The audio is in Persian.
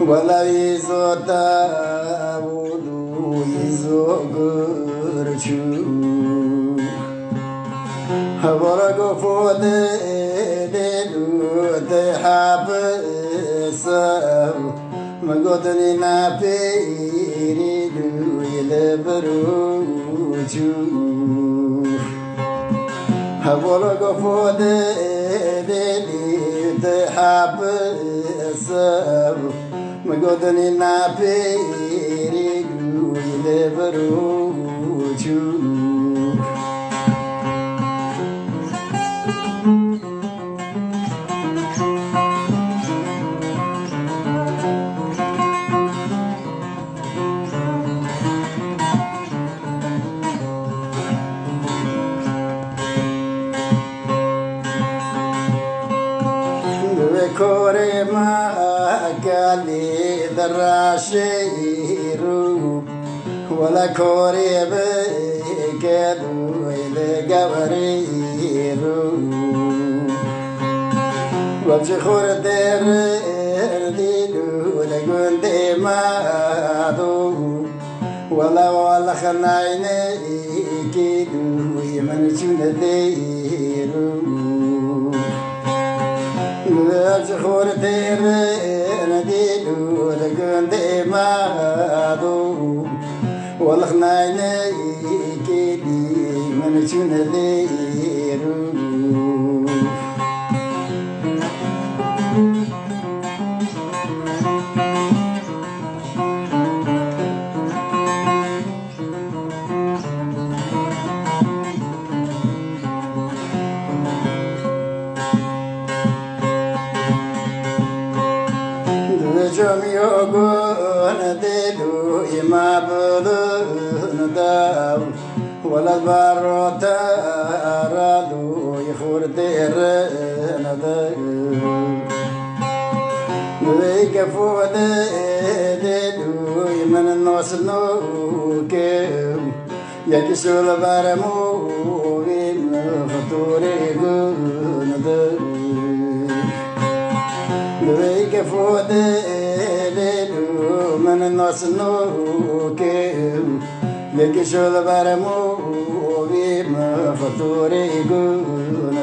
ولا يزودا ولو يزوغرچو هورغ فودي دلو تحب سو مغودني نابيري دو يلبروچو هورغ فودي دلو تحب سو مغودني نابيري دو يلبروچو كوري ما قالي دراشيرو ولا كوري بكدو إلى قبريرو وبجي خور درديدو لقون دي مادو ولا خنايني كيدو يمنشون ديرو خور دير نديدو لقون دي مادو والخنايني كيدي من شون ديرو يوغون ديلو يما بلون داو ولا بارو تارادو يخور ديرن داو ويكفو ديلو يمن النوس نوكيو يكسو البارمو بين خطوري قون داو ويكفو من الناس نوكيو يكشو البرمو بما فطوري يقول